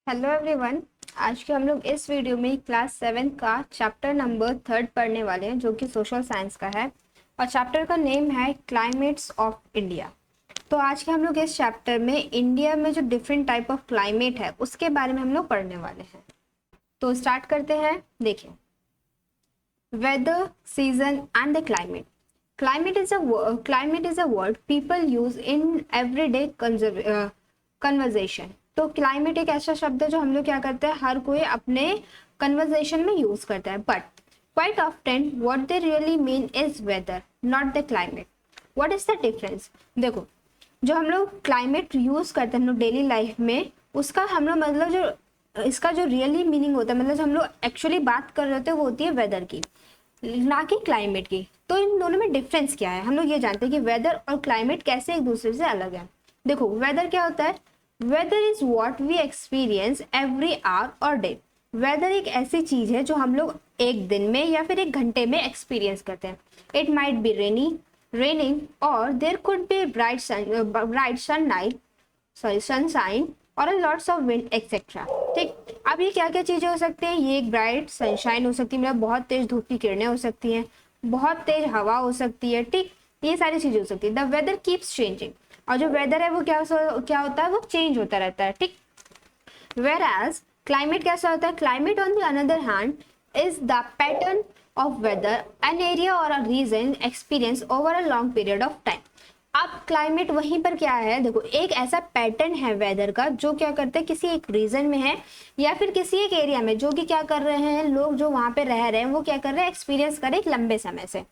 Hello everyone. आज के हम लोग इस वीडियो में क्लास 7 का चैप्टर नंबर 3 पढ़ने वाले हैं, जो कि सोशल साइंस का है और चैप्टर का नेम है क्लाइमेट्स ऑफ इंडिया। तो आज के हम लोग इस चैप्टर में इंडिया में जो डिफरेंट टाइप ऑफ क्लाइमेट है उसके बारे में हम लोग पढ़ने वाले हैं। तो स्टार्ट करते हैं। देखिए, weather, season and the climate. Climate is a word people use in everyday conversation. तो क्लाइमेट एक ऐसा शब्द है जो हम लोग क्या करते हैं, हर कोई अपने कन्वर्जेशन में यूज करता है, but quite often what they really mean is whether, not the climate. What is the difference? देखो, जो हम लोग क्लाइमेट यूज करते हैं हम लोग डेली लाइफ में, उसका हम लोग मतलब जो इसका जो रियली मीनिंग होता है, मतलब जो हम लोग एक्चुअली बात कर रहे होते हैं वो होती है वेदर की, ना कि क्लाइमेट की। तो इन दोनों में डिफरेंस क्या है? हम लोग ये जानते हैं कि वेदर और क्लाइमेट कैसे एक दूसरे से अलग है। देखो, वेदर क्या होता है? Weather is what we experience every hour और डे। वेदर एक ऐसी चीज है जो हम लोग एक दिन में या फिर एक घंटे में एक्सपीरियंस करते हैं। इट माइट बी रेनिंग और there could be bright sunshine और लॉट्स ऑफ विंड एक्सेट्रा। ठीक, अब ये क्या क्या चीजें हो सकती हैं? ये एक ब्राइट सनशाइन हो सकती है, मतलब बहुत तेज धूप की किरणें हो सकती हैं, बहुत तेज हवा हो सकती है। ठीक, ये सारी चीजें हो सकती है। द वेदर कीप्स चेंजिंग, और जो वेदर है वो क्या होता है? वो चेंज होता रहता है। ठीक, वेयर एज क्लाइमेट कैसा होता है? Climate on the other hand is the pattern of weather an area और a region experience over a long period of time. अब क्लाइमेट वहीं पर क्या है? देखो, एक ऐसा पैटर्न है वेदर का जो क्या करते हैं, किसी एक रीजन में है या फिर किसी एक एरिया में, जो कि क्या कर रहे हैं लोग जो वहां पे रह रहे हैं, वो क्या कर रहे हैं? एक्सपीरियंस करें एक लंबे समय से,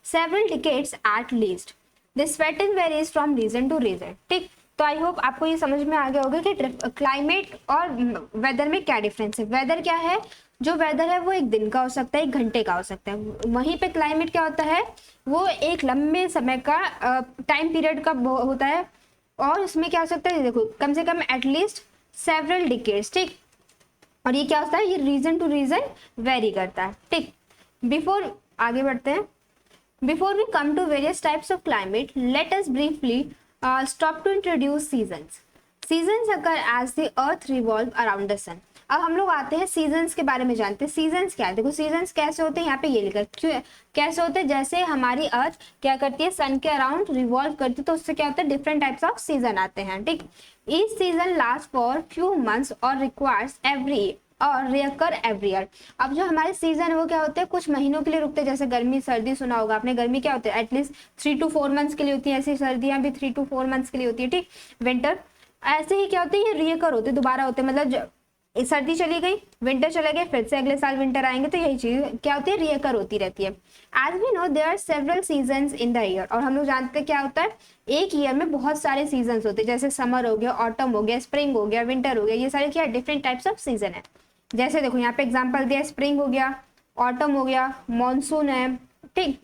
several decades at least. This pattern varies from region to region. ठीक, तो आई होप आपको ये समझ में आ गया होगा कि क्लाइमेट और वेदर में क्या डिफरेंस है। वेदर क्या है? जो वेदर है वो एक दिन का हो सकता है, एक घंटे का हो सकता है। वहीं पे क्लाइमेट क्या होता है? वो एक लंबे समय का टाइम पीरियड का होता है, और इसमें क्या हो सकता है? देखो, कम से कम एटलीस्ट सेवरल डिकेड्स। ठीक, और ये क्या होता है? ये रीजन टू रीजन वेरी करता है। ठीक, बिफोर आगे बढ़ते हैं, before we come to various types of climate, let us briefly stop to introduce seasons. Seasons occur as the earth revolve around the sun. अब हम लोग आते हैं सीजन्स के बारे में जानते हैं। सीजन्स क्या है? देखो, सीजन्स कैसे होते हैं, यहाँ पे ये लिखा क्यों कैसे होते हैं? जैसे हमारी अर्थ क्या करती है, सन के अराउंड रिवॉल्व करती है, तो उससे क्या होता है? डिफरेंट टाइप्स ऑफ सीजन आते हैं। ठीक, each season last for few months और रिक्वायर्स एवरी और रियकर एवरी ईयर। अब जो हमारे सीजन है वो क्या होते हैं? कुछ महीनों के लिए रुकते हैं, जैसे गर्मी सर्दी सुना होगा आपने। गर्मी क्या होती है? एटलीस्ट 3 to 4 मंथ्स के लिए होती है, ऐसी सर्दियां भी 3 to 4 मंथ्स के लिए होती है। ठीक, विंटर ऐसे ही क्या होते हैं? ये रियकर होते, दोबारा होते हैं, मतलब सर्दी चली गई, विंटर चले गए, फिर से अगले साल विंटर आएंगे, तो यही चीज क्या होती है? रियकर होती रहती है। As we know there are several seasons in the year, और हम लोग जानते हैं क्या होता है, एक ईयर में बहुत सारे सीजन्स होते हैं, जैसे समर हो गया, ऑटम हो गया, स्प्रिंग हो गया, विंटर हो गया, ये सारे क्या डिफरेंट टाइप्स ऑफ सीजन है। जैसे देखो यहाँ पे एग्जांपल दिया, स्प्रिंग हो गया, ऑटम हो गया, मॉनसून है, ठीक,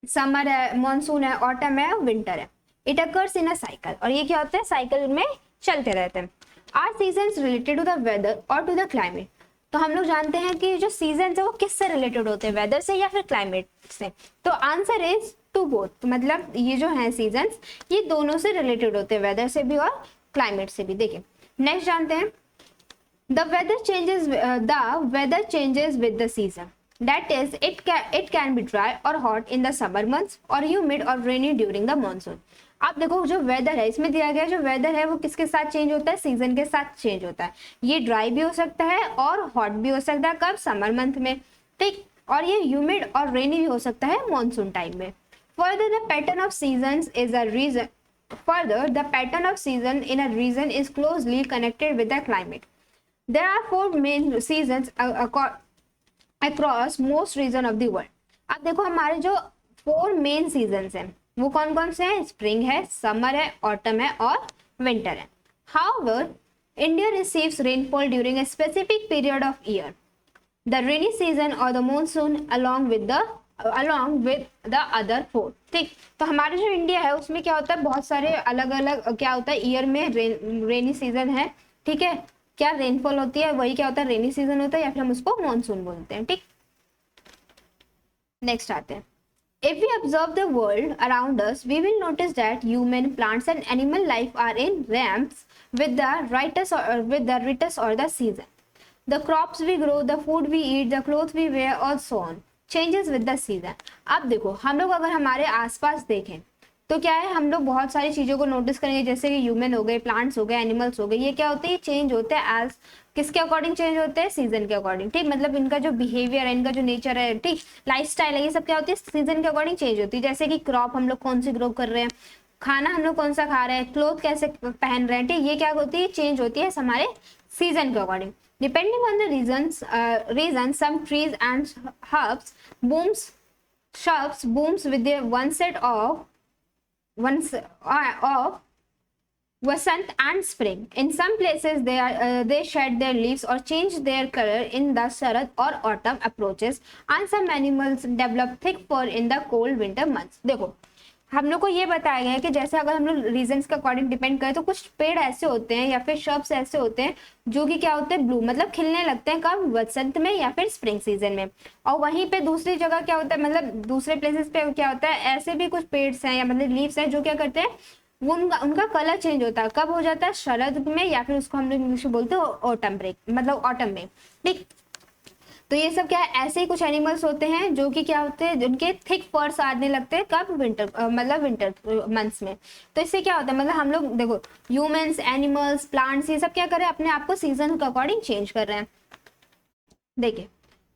समर है, मॉनसून है, ऑटम है, विंटर है। It occurs in a cycle, और ये क्या होता है? साइकिल में चलते रहते हैं। Are seasons related to the weather और टू द क्लाइमेट? तो हम लोग जानते हैं कि जो सीजन है वो किससे रिलेटेड होते हैं, वेदर से या फिर क्लाइमेट से? तो आंसर इज टू बोथ, मतलब ये जो है सीजन्स, ये दोनों से रिलेटेड होते हैं, वेदर से भी और क्लाइमेट से भी। देखिए, नेक्स्ट जानते हैं, the weather changes with the season. That is, it can be dry or hot in the summer months or humid or rainy during the monsoon. अब देखो, जो वेदर है इसमें दिया गया, जो वेदर है वो किसके साथ चेंज होता है? सीजन के साथ चेंज होता है। ये ड्राई भी हो सकता है और हॉट भी हो सकता है, कब? समर मंथ में। ठीक, और ये ह्यूमिड और रेनी भी हो सकता है मॉनसून टाइम में। Further the pattern of seasons is a region Further, the pattern of season in a region is closely connected with the climate. There are 4 main seasons across most region of the world. अब देखो, हमारे जो 4 main seasons हैं वो कौन कौन से हैं? स्प्रिंग है, समर है, ऑटम है और विंटर है। However, India receives rainfall during a specific period of year, the rainy season or the monsoon, along with the other 4. ठीक, तो हमारे जो इंडिया है उसमें क्या होता है? बहुत सारे अलग अलग क्या होता है, ईयर में रेनी सीजन है। ठीक है, क्या रेनफॉल होती है, वही क्या होता है? रेनी सीजन होता है, या फिर हम उसको मॉनसून बोलते हैं। ठीक, नेक्स्ट आते हैं, If we observe the world around us, we will notice that human, plants, and animal life are in ramps with the ritus or the season. The crops we grow, the food we eat, the clothes we wear, और so on changes with the season. अब देखो हम लोग अगर हमारे आसपास देखें तो क्या है, हम लोग बहुत सारी चीज़ों को नोटिस करेंगे, जैसे कि ह्यूमन हो गए, प्लांट्स हो गए, एनिमल्स हो गए, ये क्या होते हैं, ये चेंज होते हैं एज किसके अकॉर्डिंग चेंज होते हैं, सीजन के अकॉर्डिंग, ठीक। मतलब इनका जो बिहेवियर है, इनका जो नेचर है, ठीक, लाइफस्टाइल है, ये सब क्या होती है, सीजन के अकॉर्डिंग चेंज होती है। जैसे कि क्रॉप हम लोग कौन सी ग्रो कर रहे हैं, खाना हम लोग कौन सा खा रहे हैं, क्लोथ कैसे पहन रहे हैं, ठीक, ये क्या होती है, चेंज होती है हमारे सीजन के according. Depending on the region some trees and herbs booms with their one set of Vasant and spring. In some places, they shed their leaves or change their color in the Sharad or autumn approaches, and some animals develop thick fur in the cold winter months. देखो हम लोग को ये बताया गया है कि जैसे अगर हम लोग रीजन्स के अकॉर्डिंग डिपेंड करें तो कुछ पेड़ ऐसे होते हैं या फिर शब्स ऐसे होते हैं जो कि क्या होते हैं, ब्लू मतलब खिलने लगते हैं कब, वसंत में या फिर स्प्रिंग सीजन में। और वहीं पे दूसरी जगह क्या होता है, मतलब दूसरे प्लेसेस पे क्या होता है, ऐसे भी कुछ पेड्स हैं या मतलब लीव्स हैं जो क्या करते हैं, वो उनका कलर चेंज होता है, कब हो जाता है, शरद में, या फिर उसको हम लोग इंग्लिश में बोलते हैं ऑटम ब्रेक, मतलब ऑटम में, ठीक। तो ये सब क्या है, ऐसे ही कुछ एनिमल्स होते हैं जो कि क्या होते हैं, जिनके थिक फर्स आने लगते हैं कब, विंटर मतलब विंटर मंथ्स में। तो इससे क्या होता है, मतलब हम लोग देखो ह्यूमंस, एनिमल्स, प्लांट्स, ये सब क्या कर रहे हैं, अपने आप को सीजन के अकॉर्डिंग चेंज कर रहे हैं। देखिए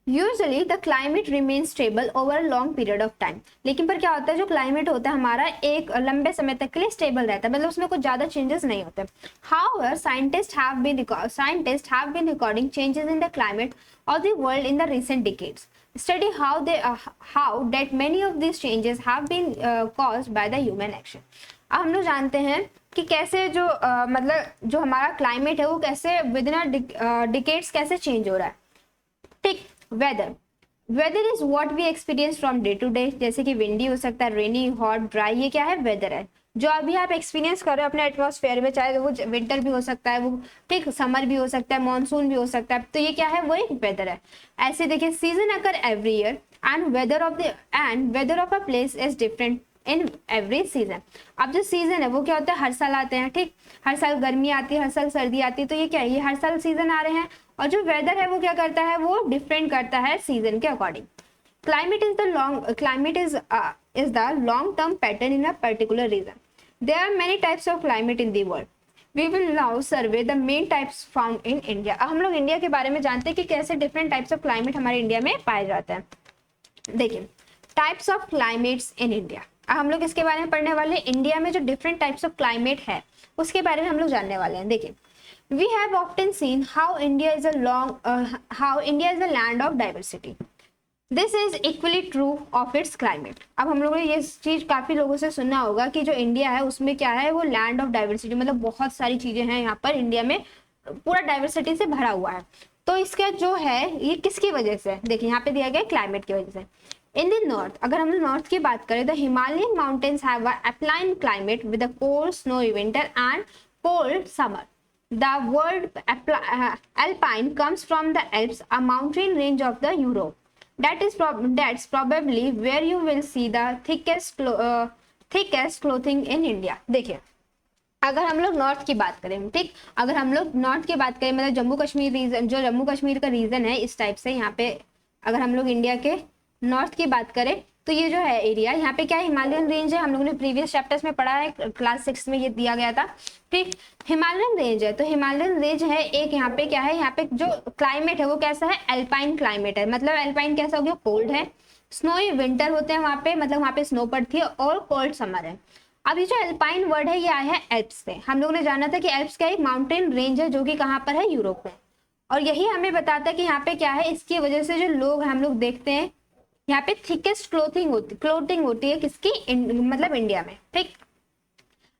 usually the climate remain stable over long period of time, लेकिन पर क्या होता है, जो क्लाइमेट होता है हमारा एक लंबे समय तक के लिए स्टेबल रहता है, मतलब उसमें कुछ ज्यादा चेंजेस नहीं होते। However scientist have been recording changes in the climate of the world in the recent decades. Study how that many of these changes have been caused by the human action. अब हम लोग जानते हैं कि कैसे जो मतलब जो हमारा क्लाइमेट है वो कैसे विद इन डिकेड्स कैसे चेंज हो रहा है, ठीक। Weather is what we experience from day to day, जैसे कि विंडी हो सकता है, रेनी, हॉट, ड्राई, ये क्या है, वेदर है जो अभी आप एक्सपीरियंस कर रहे हो अपने एटमॉस्फेयर में, चाहे वो विंटर भी हो सकता है, वो ठीक, समर भी हो सकता है, मॉनसून भी हो सकता है, तो ये क्या है, वो एक वेदर है। ऐसे देखिए season occur every year and weather of a place is different in every season. अब जो सीजन है वो क्या होता है, हर साल आते हैं, ठीक, हर साल गर्मी आती है, हर साल सर्दी आती है, तो ये क्या है, ये हर साल सीजन आ रहे हैं। और जो वेदर है वो क्या करता है, वो डिफरेंट करता है सीजन के according. Climate is the long-term pattern in a particular region. There are many types of climate in the world. We will now survey the main types found in India. अब हम लोग India के बारे में जानते हैं कि कैसे डिफरेंट टाइप्स ऑफ क्लाइमेट हमारे इंडिया में पाए जाते हैं। देखिए types of climates in India, अब हम लोग इसके बारे में पढ़ने वाले हैं, इंडिया में जो डिफरेंट टाइप्स ऑफ क्लाइमेट है उसके बारे में हम लोग जानने वाले हैं। देखिए we have often seen how India is a land of diversity. This is equally true of its climate. अब हम लोगों ने ये चीज काफी लोगों से सुना होगा कि जो इंडिया है उसमें क्या है, वो लैंड ऑफ डाइवर्सिटी, मतलब बहुत सारी चीजें हैं यहाँ पर इंडिया में, पूरा डाइवर्सिटी से भरा हुआ है। तो इसका जो है ये किसकी वजह से, देखिए यहाँ पे दिया गया क्लाइमेट की वजह से। इन द नॉर्थ, अगर हम नॉर्थ की बात करें, the Himalayan mountains have a एप्लाइन climate with a cold snowy winter and cold summer. The word alpine comes from the Alps, a mountain range of the Europe. That's probably where you will see the thickest clothing in India. देखिए अगर हम लोग north की बात करें, ठीक, अगर हम लोग नॉर्थ की बात करें, मतलब जम्मू कश्मीर रीजन, जो जम्मू कश्मीर का रीजन है इस टाइप से, यहाँ पे अगर हम लोग इंडिया के नॉर्थ की बात करें तो ये जो है एरिया, यहाँ पे क्या है, हिमालयन रेंज है, हम लोगों ने प्रीवियस चैप्टर्स में पढ़ा है, क्लास 6 में ये दिया गया था, ठीक। हिमालयन रेंज है, तो हिमालयन रेंज है एक, यहाँ पे क्या है, यहाँ पे जो क्लाइमेट है वो कैसा है, एल्पाइन क्लाइमेट है। मतलब एल्पाइन कैसा हो गया, कोल्ड है, स्नोई विंटर होते हैं वहाँ पे, मतलब वहाँ पे स्नो पड़ती है, और कोल्ड समर है। अब ये जो एल्पाइन वर्ड है ये आया है एल्प्स से। हम लोगों ने जाना था कि एल्प्स क्या एक माउंटेन रेंज है जो कि कहाँ पर है, यूरोप में। और यही हमें बताता है कि यहाँ पे क्या है, इसकी वजह से जो लोग हम लोग देखते हैं यहाँ पे थिकेस्ट क्लोथिंग होती है किसकी, मतलब इंडिया में, ठीक।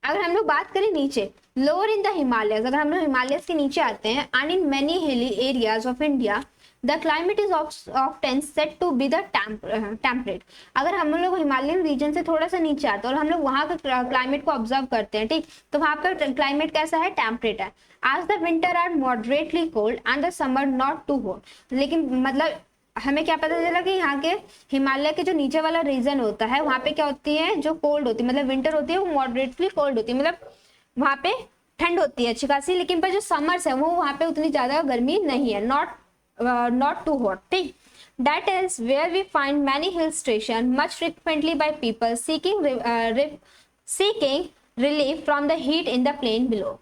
अगर हम लोग बात करें नीचे, लोअर इन द हिमालयस, अगर हम लोग हिमालयस के नीचे आते हैं, and in many hilly areas of India the climate is often set to be the temperate. अगर हम लोग हिमालयन रीजन से थोड़ा सा नीचे आते हैं और हम लोग वहाँ का क्लाइमेट को ऑब्जर्व करते हैं, ठीक, तो वहाँ पर क्लाइमेट कैसा है, टेम्परेट है। आज the winter are moderately cold and the summer not too hot, लेकिन मतलब हमें क्या पता चला कि यहाँ के हिमालय के जो नीचे वाला रीजन होता है वहाँ पे क्या होती है, जो कोल्ड होती है, मतलब विंटर होती है वो मॉडरेटली कोल्ड होती है, मतलब वहाँ पे ठंड होती है अच्छी खासी, लेकिन पर जो समर्स है वो वहाँ पे उतनी ज्यादा गर्मी नहीं है, नॉट टू हॉट, ठीक। That is where we find many hill station much frequently by people seeking relief from the heat in the plain below.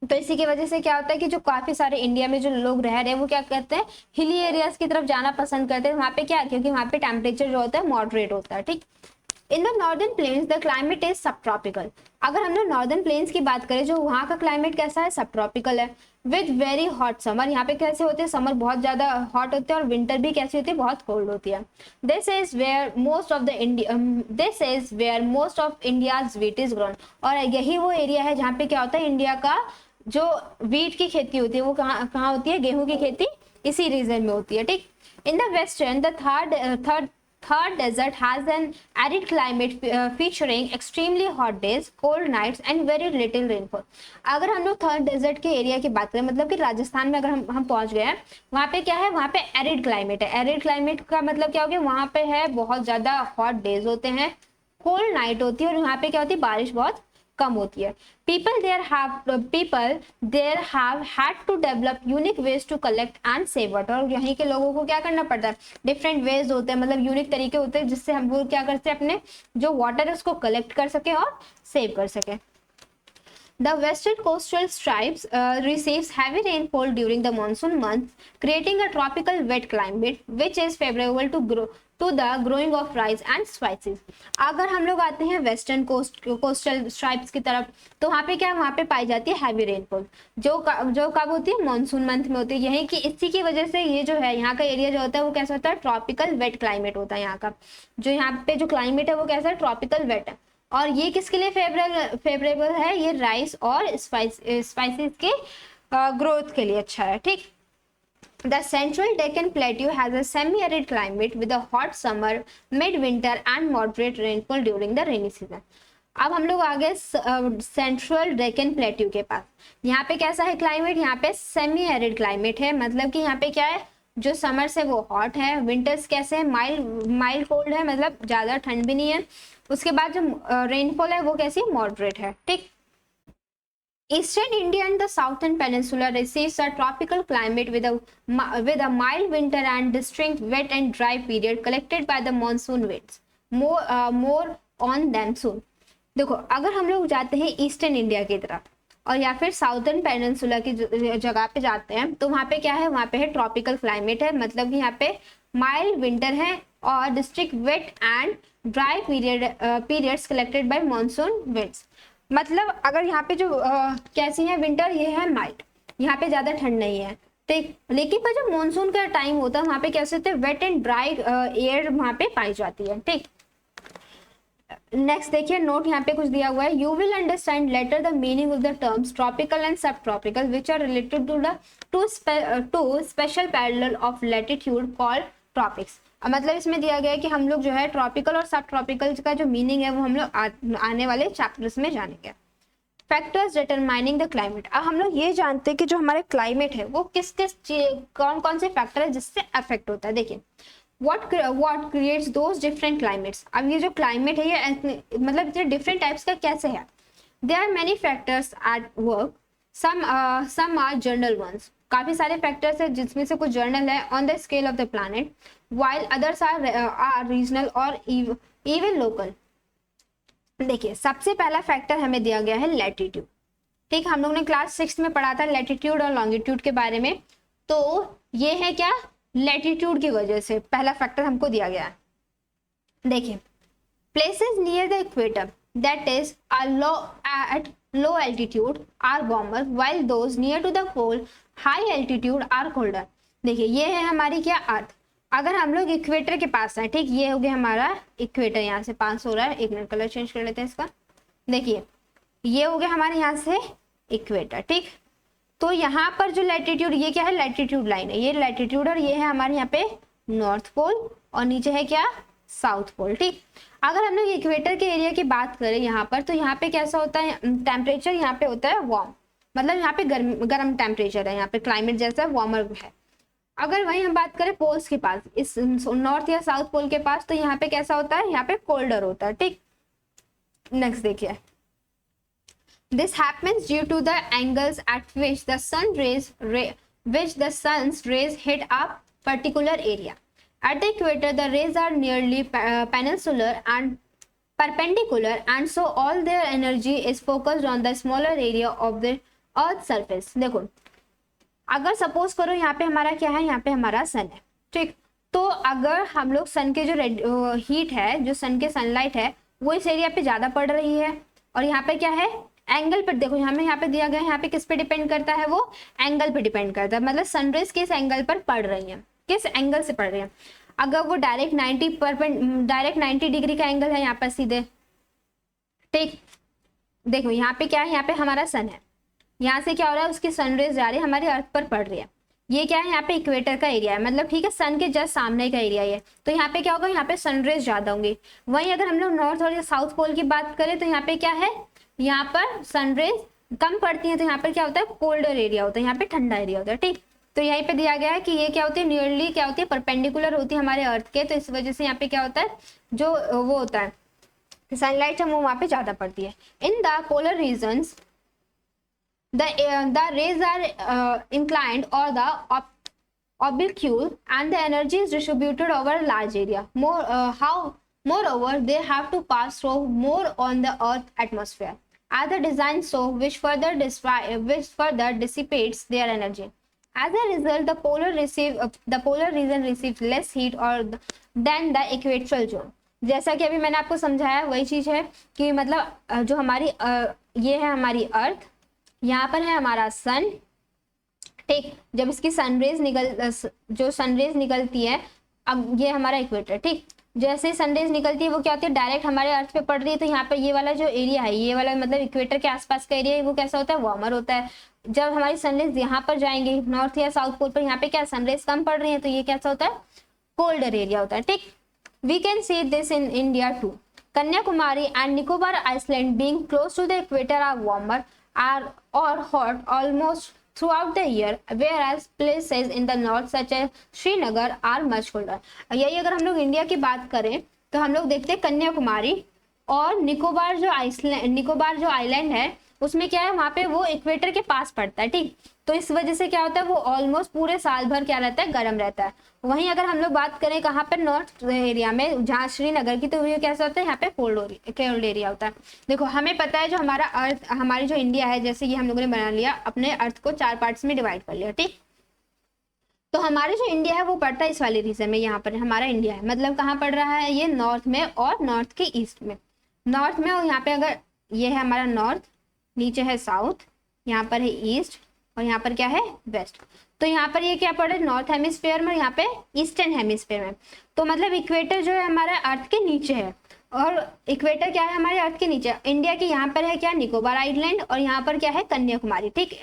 तो इसी की वजह से क्या होता है कि जो काफी सारे इंडिया में जो लोग रह रहे हैं वो क्या करते हैं, हिली एरियाज की तरफ जाना पसंद करते हैं। वहाँ पे क्या, क्योंकि वहाँ पे टेम्परेचर जो होता है मॉडरेट होता है, ठीक। In the northern plains the climate is सब ट्रॉपिकल। अगर हम लोग नॉर्दर्न प्लेन्स की बात करें, जो वहाँ का क्लाइमेट कैसा है, सब ट्रॉपिकल है, विद वेरी हॉट समर। यहाँ पे कैसे होते हैं, समर बहुत ज्यादा हॉट होते हैं और विंटर भी कैसी होती है, बहुत कोल्ड होती है। This is where most of India's wheat is grown. और यही वो एरिया है जहाँ पे क्या होता है, इंडिया का जो व्हीट की खेती होती है वो कहाँ होती है, गेहूं की खेती इसी रीजन में होती है, ठीक। In the western the third desert has an arid climate featuring extremely hot days, cold nights and very little rainfall. अगर हम लोग थर्ड डेजर्ट के एरिया की बात करें, मतलब कि राजस्थान में अगर हम पहुंच गए हैं, वहाँ पे क्या है, वहाँ पे एरिड क्लाइमेट है। एरिड क्लाइमेट का मतलब क्या हो गया, वहाँ पे है बहुत ज्यादा हॉट डेज होते हैं, कोल्ड नाइट होती है और यहाँ पे क्या होती है, बारिश बहुत कम होती है। people there have had to develop unique ways to collect and save water। और यहीं के लोगों को क्या करना पड़ता है, डिफरेंट वेज होते हैं, मतलब यूनिक तरीके होते हैं जिससे हम वो क्या करते हैं, अपने जो वाटर है उसको कलेक्ट कर सके और सेव कर सके। The western coastal stripes receives heavy rainfall during the monsoon months, creating a tropical wet climate, which is favorable to the growing of rice and spices। अगर हम लोग आते हैं वेस्टर्न कोस्टल स्ट्राइप्स की तरफ, तो वहाँ पे क्या, वहाँ पे पाई जाती है हैवी रेनफॉल, जो कब होती है, मॉनसून मंथ में होती है। यही कि इसी की वजह से ये जो है यहाँ का एरिया जो होता है वो कैसा होता है, ट्रॉपिकल वेट क्लाइमेट होता है। यहाँ का जो यहाँ पे जो क्लाइमेट है वो कैसा है, ट्रॉपिकल वेट है। और ये किसके लिए फेवरेबल है, ये राइस और स्पाइसेस के ग्रोथ के लिए अच्छा है, ठीक। The central Deccan Plateau has a semi-arid climate with a hot summer, mid-winter and moderate rainfall during the rainy season। अब हम लोग आ गए सेंट्रल डेक्कन प्लेट्यू के पास। यहाँ पे कैसा है क्लाइमेट, यहाँ पे सेमी एरिड क्लाइमेट है, मतलब कि यहाँ पे क्या है, जो समर से वो हॉट है, विंटर्स कैसे है, माइल्ड कोल्ड है, मतलब ज्यादा ठंड भी नहीं है। उसके बाद जो रेनफॉल है वो कैसी है, मॉडरेट है, ठीक। Eastern India and the southern peninsula receives a tropical climate with a mild winter and distinct wet and dry period collected by the monsoon winds. More on them soon। देखो, अगर हम लोग जाते हैं ईस्टर्न इंडिया की तरफ और या फिर साउथर्न पेनिनसुला की जगह पे जाते हैं, तो वहाँ पे क्या है, वहाँ पे है ट्रॉपिकल क्लाइमेट है, मतलब कि यहाँ पे माइल्ड विंटर है और distinct wet and dry periods collected by monsoon winds. मतलब अगर यहाँ पे जो कैसी है विंटर, ये है माइल्ड, यहाँ पे ज्यादा ठंड नहीं है, ठीक। लेकिन पर जो मॉनसून का टाइम होता है वहाँ पे कैसे होते हैं, वेट एंड ड्राई एयर वहाँ पे पाई जाती है, ठीक। नेक्स्ट देखिए, नोट यहाँ पे कुछ दिया हुआ है, you will understand later the meaning of the terms tropical and sub tropical which are related to special parallel of latitude called tropics. मतलब इसमें दिया गया है कि हम लोग जो है ट्रॉपिकल और सब ट्रॉपिकल का जो मीनिंग है वो हम लोग आने वाले चैप्टर्स में जानेंगे। Factors determining the climate. अब हम लोग ये जानते हैं कि जो हमारे क्लाइमेट है वो किस कौन कौन से फैक्टर है जिससे अफेक्ट होता है। देखिए, what creates those different climates। अब ये जो क्लाइमेट है ये मतलब ये डिफरेंट टाइप्स का कैसे है, there are many factors at work, some are general ones। काफी सारे फैक्टर्स है जिसमें से कुछ जर्नल है on the scale of the planet, while others are regional और even local। देखिए, सबसे पहला फैक्टर हमें दिया गया है लैटिट्यूड, ठीक। हम लोग ने क्लास 6 में पढ़ा था लैटिट्यूड और लॉन्गिट्यूड के बारे में। तो ये है क्या, लैटिट्यूड की वजह से पहला फैक्टर हमको दिया गया है। देखिए, places near the equator that is at low altitude are warmer while those near to the pole high altitude are colder। देखिए, ये है हमारी क्या, अर्थ। अगर हम लोग इक्वेटर के पास है, ठीक, ये हो गया हमारा इक्वेटर, यहाँ से पास हो रहा है, एक मिनट कलर चेंज कर लेते हैं इसका। देखिए, ये हो गया हमारे यहाँ से इक्वेटर, ठीक। तो यहाँ पर जो लैटिट्यूड, ये क्या है, लैटिट्यूड लाइन है, ये लैटिट्यूड और ये है हमारे यहाँ पे नॉर्थ पोल और नीचे है क्या, साउथ पोल, ठीक। अगर हम लोग इक्वेटर के एरिया की बात करें यहाँ पर, तो यहाँ पे कैसा होता है, टेम्परेचर यहाँ पे होता है वार्म, मतलब यहाँ पे गर्म टेम्परेचर है, यहाँ पे क्लाइमेट जैसा वार्मर है। अगर वही हम बात करें पोल्स के पास, इस नॉर्थ या साउथ पोल के पास, तो यहाँ पे कैसा होता है, यहाँ पे कोल्डर होता है, ठीक। नेक्स्ट देखिए, this happens due to the angles at which the sun rays which the sun's rays hit a particular area. At the equator, the rays are nearly peninsular and perpendicular, and so all their energy is focused on the smaller area of the earth's surface. देखो, अगर suppose करो यहाँ पे हमारा क्या है, यहाँ पे हमारा सन है, ठीक। तो अगर हम लोग सन के जो हीट है, जो सन के सनलाइट है, वो इस एरिया पे ज्यादा पड़ रही है, और यहाँ पे क्या है, एंगल पर देखो, यहाँ पे दिया गया है, यहाँ पे किस पे डिपेंड करता है, वो एंगल पे डिपेंड करता है, मतलब सनरेज किस एंगल पर पड़ रही है, किस एंगल से पड़ रही है। अगर वो डायरेक्ट 90 डिग्री का एंगल है यहाँ पर सीधे, ठीक। देखो यहाँ पे क्या है, यहाँ पे हमारा सन है, यहाँ से क्या हो रहा है, उसकी सनरेज जा रही है, हमारी अर्थ पर पड़ रही है। ये क्या है, यहाँ पे इक्वेटर का एरिया है, मतलब ठीक है, सन के जस्ट सामने का एरिया है, तो यहाँ पे क्या होगा, यहाँ पे सनरेज ज्यादा होंगी। वहीं अगर हम लोग नॉर्थ और साउथ पोल की बात करें, तो यहाँ पे क्या है, यहाँ पर सनरेज कम पड़ती है, तो यहाँ पर क्या होता है, कोल्डर एरिया होता है, यहाँ पे ठंडा एरिया होता है, ठीक। तो यहीं पे दिया गया है कि ये क्या होती है, नियरली क्या होती है, परपेंडिकुलर होती है हमारे अर्थ के, तो इस वजह से यहाँ पे क्या होता है, जो वो होता है सनलाइट है, वो वहाँ पे ज्यादा पड़ती है। In the polar regions the rays are inclined or the oblique, and the energy is distributed over a large area. Moreover, they have to pass through more on the Earth atmosphere as the design so, which further dissipates their energy. As a result, the polar region receives less heat than the equatorial zone. जैसा कि अभी मैंने आपको समझाया, वही चीज है कि मतलब जो हमारी ये है हमारी अर्थ, यहाँ पर है हमारा सन, ठीक। जब इसकी जो सनरेज निकलती है, अब ये हमारा इक्वेटर, ठीक। जैसे सनरेज निकलती है, वो क्या होती है, डायरेक्ट हमारे अर्थ पे पड़ रही है, तो यहाँ पे ये वाला जो एरिया है, ये वाला मतलब इक्वेटर के आसपास का एरिया है, वो कैसा होता है, वार्मर होता है। जब हमारी सनरेज यहाँ पर जाएंगे नॉर्थ या साउथ पोल पर, यहाँ पे क्या सनरेज कम पड़ रही है, तो ये कैसा होता है, कोल्डर एरिया होता है, ठीक। We can see this in India too. Kanyakumari and Nicobar island being close to the equator are warmer or hot almost throughout the year, whereas places in the north such as Srinagar are much colder. यही अगर हम लोग India की बात करें, तो हम लोग देखते हैं कन्याकुमारी और निकोबार जो आइलैंड है, उसमें क्या है, वहाँ पे वो इक्वेटर के पास पड़ता है, ठीक। तो इस वजह से क्या होता है, वो ऑलमोस्ट पूरे साल भर क्या रहता है, गर्म रहता है। वहीं अगर हम लोग बात करें कहाँ पर, नॉर्थ एरिया में, जहाँ श्रीनगर की, तो ये कैसा होता है, यहाँ पे कोल्ड एरिया होता है। देखो हमें पता है, जो हमारा अर्थ, हमारी जो इंडिया है, जैसे ये हम लोगों ने बना लिया, अपने अर्थ को 4 पार्ट्स में डिवाइड कर लिया, ठीक। तो हमारे जो इंडिया है वो पड़ता है इस वाले रीजन में, यहाँ पर हमारा इंडिया है, मतलब कहाँ पड़ रहा है, ये नॉर्थ में और नॉर्थ के ईस्ट में। नॉर्थ में, और यहाँ पे अगर ये है हमारा नॉर्थ, नीचे है साउथ, यहाँ पर है ईस्ट, और यहाँ पर क्या है, वेस्ट। तो यहाँ पर ये क्या पड़ रहा है, नॉर्थ हेमिस्फीयर में, और यहाँ पे ईस्टर्न हेमिस्फीयर में। तो मतलब इक्वेटर जो है हमारा अर्थ के नीचे है, और इक्वेटर क्या है हमारे अर्थ के नीचे। इंडिया के यहाँ पर है क्या, निकोबार आइलैंड, और यहाँ पर क्या है, कन्याकुमारी, ठीक।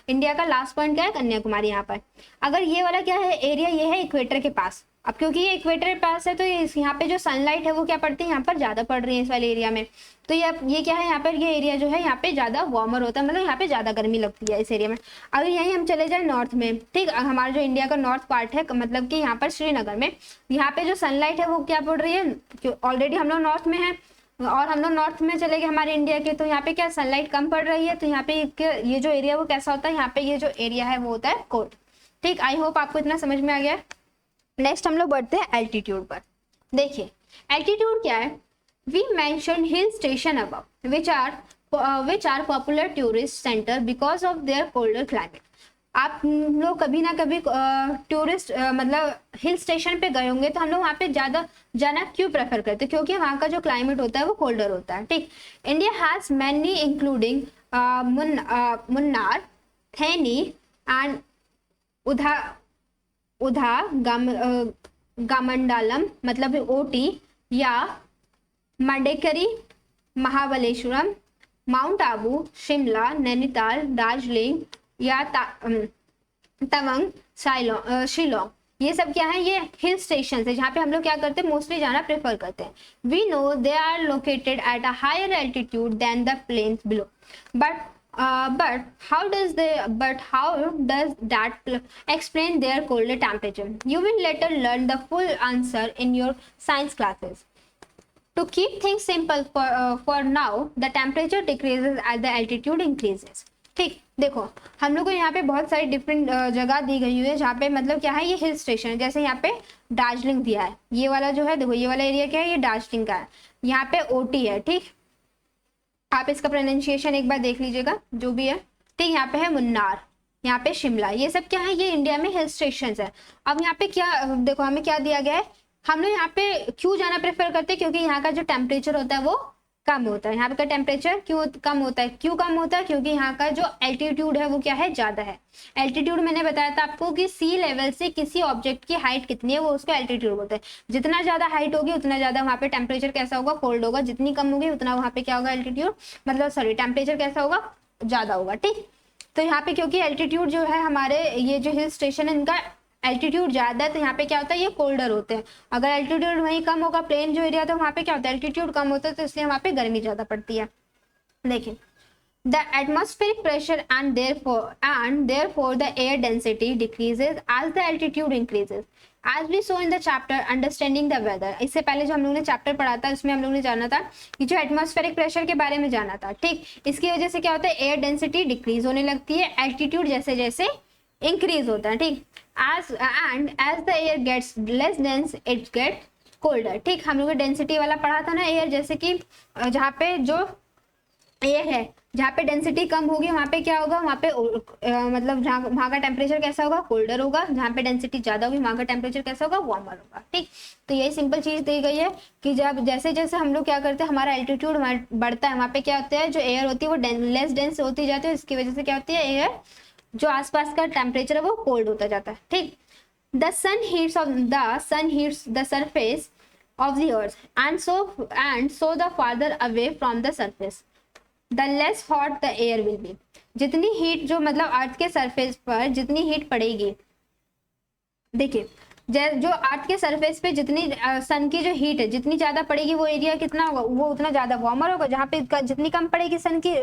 इंडिया का लास्ट पॉइंट क्या है, कन्याकुमारी। यहाँ पर अगर ये वाला क्या है एरिया, ये है इक्वेटर के पास। अब क्योंकि ये इक्वेटर के पास है, तो यहाँ पे जो सनलाइट है वो क्या पड़ती है, यहाँ पर ज्यादा पड़ रही है इस वाले एरिया में। तो ये क्या है, यहाँ पर ये एरिया जो है, यहाँ पे ज्यादा वार्मर होता है, मतलब यहाँ पे ज्यादा गर्मी लगती है इस एरिया में। अगर यहीं हम चले जाए नॉर्थ में, ठीक, हमारा जो इंडिया का नॉर्थ पार्ट है, मतलब कि यहाँ पर श्रीनगर में, यहाँ पे जो सनलाइट है वो क्या पड़ रही है, ऑलरेडी हम लोग नॉर्थ में है, और हम लोग नॉर्थ में चले गए हमारे इंडिया के, तो यहाँ पे क्या सनलाइट कम पड़ रही है, तो यहाँ पे ये जो एरिया वो कैसा होता है, यहाँ पे ये जो एरिया है वो होता है कोल्ड, ठीक। आई होप आपको इतना समझ में आ गया। नेक्स्ट हम लोग बढ़ते हैं एल्टीट्यूड पर। देखिए एल्टीट्यूड क्या है, we mention hill station above which are popular tourist center because of their colder climate. आप लोग कभी ना कभी टूरिस्ट मतलब हिल स्टेशन पे गए होंगे, तो हम लोग वहाँ पे ज्यादा जाना क्यों प्रेफर करते हैं, क्योंकि वहाँ का जो क्लाइमेट होता है वो कोल्डर होता है, ठीक। India has many including Munnar, Theni and Udhagamandalam मतलब ओटी, या मंडेकरी, महाबलेश्वरम, माउंट आबू, शिमला, नैनीताल, दार्जिलिंग या तवंग, शिलोंग। ये सब क्या है, ये हिल स्टेशन है जहाँ पे हम लोग क्या करते हैं, मोस्टली जाना प्रेफर करते हैं। We know they are located at a higher altitude than the plains below, but but how does that explain their colder temperature? You will later learn the full answer in your science classes. To keep things simple for now, the temperature decreases as the altitude increases. ठीक, देखो हम लोग को यहाँ पे बहुत सारी different जगह दी गई हुई है जहाँ पे मतलब क्या है, ये हिल स्टेशन है। जैसे यहाँ पे दार्जिलिंग दिया है, ये वाला जो है देखो, ये वाला एरिया क्या है, ये दार्जिलिंग का है। यहाँ पे ओटी है, ठीक, आप इसका प्रोनाउंसिएशन एक बार देख लीजिएगा जो भी है, ठीक। यहाँ पे है मुन्नार, यहाँ पे शिमला, ये सब क्या है, ये इंडिया में हिल स्टेशन है। अब यहाँ पे क्या देखो, हमें क्या दिया गया है, हम लोग यहाँ पे क्यों जाना प्रेफर करते हैं, क्योंकि यहाँ का जो टेम्परेचर होता है वो कम होता है। यहाँ का टेम्परेचर क्यों कम होता है, क्यों कम होता है, क्योंकि यहाँ का जो एल्टीट्यूड है वो क्या है, ज्यादा है। एल्टीट्यूड मैंने बताया था आपको कि सी लेवल से किसी ऑब्जेक्ट की हाइट कितनी है वो उसको एल्टीट्यूड बोलते हैं। जितना ज्यादा हाइट होगी उतना ज्यादा वहाँ पे टेम्परेचर कैसा होगा, कोल्ड होगा। जितनी कम होगी उतना वहाँ पे क्या होगा, एल्टीट्यूड मतलब सॉरी टेम्परेचर कैसा होगा, ज्यादा होगा, ठीक। तो यहाँ पे क्योंकि एल्टीट्यूड जो है हमारे ये जो हिल स्टेशन है इनका एल्टीट्यूड ज्यादा है, तो यहाँ पे क्या होता है, ये कोल्डर होते हैं। अगर एल्टीट्यूड वहीं कम होगा, प्लेन जो एरिया, तो वहाँ पे क्या होता है, एल्टीट्यूड कम होता है, तो इसलिए वहाँ पे गर्मी ज्यादा पड़ती है। देखिए, the atmospheric pressure and therefore the air density decreases as the altitude increases as we saw in the chapter understanding the weather. इससे पहले जो हम लोगों ने चैप्टर पढ़ा था उसमें हम लोगों ने जाना था कि जो एटमॉस्फेरिक प्रेशर के बारे में जाना था, ठीक। इसकी वजह से क्या होता है, एयर डेंसिटी डिक्रीज होने लगती है, एल्टीट्यूड जैसे जैसे इंक्रीज होता है, ठीक। as the air gets less dense it gets colder, ठीक। हम लोग डेंसिटी वाला पढ़ा था ना एयर, जैसे कि जहाँ पे जो एयर है, जहाँ पे डेंसिटी कम होगी वहाँ पे क्या होगा, वहाँ पे मतलब जहाँ वहाँ का टेम्परेचर कैसा होगा, कोल्डर होगा। जहाँ पे डेंसिटी ज्यादा होगी वहाँ का टेम्परेचर कैसा होगा, वार्मर होगा, ठीक। तो यही सिंपल चीज दी गई है कि जब जैसे जैसे हम लोग क्या करते हैं, हमारा एल्टीट्यूड बढ़ता है, वहाँ पे क्या होता है, जो एयर होती है वो लेस डेंस होती जाती है। इसकी वजह से क्या होती है, एयर जो आसपास का टेम्परेचर है वो कोल्ड होता जाता है, ठीक। The sun heats the surface of the earth and so the farther away from the surface the less hot the air will be. जितनी हीट जो मतलब अर्थ के सरफेस पर जितनी हीट पड़ेगी, देखिए जो अर्थ के सरफेस पे जितनी सन की जो हीट है जितनी ज्यादा पड़ेगी वो एरिया कितना होगा, वो उतना ज्यादा वार्मर होगा। जहाँ पे जितनी कम पड़ेगी सन की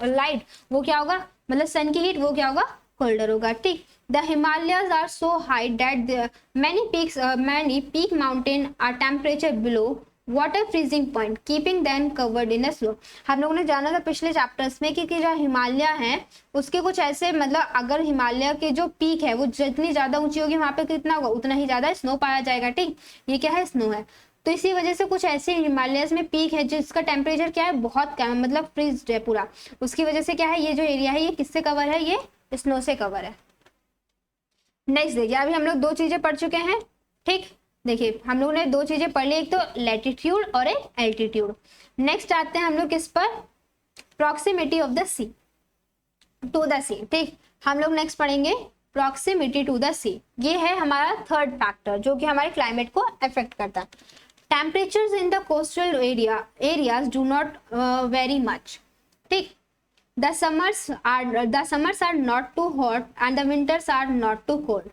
लाइट, वो क्या होगा, मतलब सन की हीट, वो क्या होगा, कोल्डर होगा, ठीक। The Himalayas are so high that many peak mountain are temperature below water freezing point keeping them covered in snow. हम लोगों ने जाना था पिछले चैप्टर्स में कि जो हिमालय है उसके कुछ ऐसे मतलब अगर हिमालय के जो पीक है वो जितनी ज्यादा ऊंची होगी वहां पे कितना होगा, उतना ही ज्यादा स्नो पाया जाएगा, ठीक। ये क्या है, स्नो है। तो इसी वजह से कुछ ऐसे हिमालयस में पीक है जिसका टेम्परेचर क्या है, बहुत कम, मतलब फ्रीज्ड है पूरा। उसकी वजह से क्या है, ये जो एरिया है ये किससे कवर है, ये स्नो से कवर है। नेक्स्ट देखिए, अभी हम लोग दो चीजें पढ़ चुके हैं, ठीक। देखिए हम लोग ने दो चीजें पढ़ ली, एक तो लैटिट्यूड और एक एल्टीट्यूड। नेक्स्ट आते हैं हम लोग किस पर, proximity of the sea to the sea, ठीक। हम लोग नेक्स्ट पढ़ेंगे प्रॉक्सिमिटी टू द सी। ये है हमारा थर्ड फैक्टर जो कि हमारे क्लाइमेट को अफेक्ट करता है। Temperatures in the coastal areas do not very much, ठीक। The summers are not too hot and the winters are not too cold.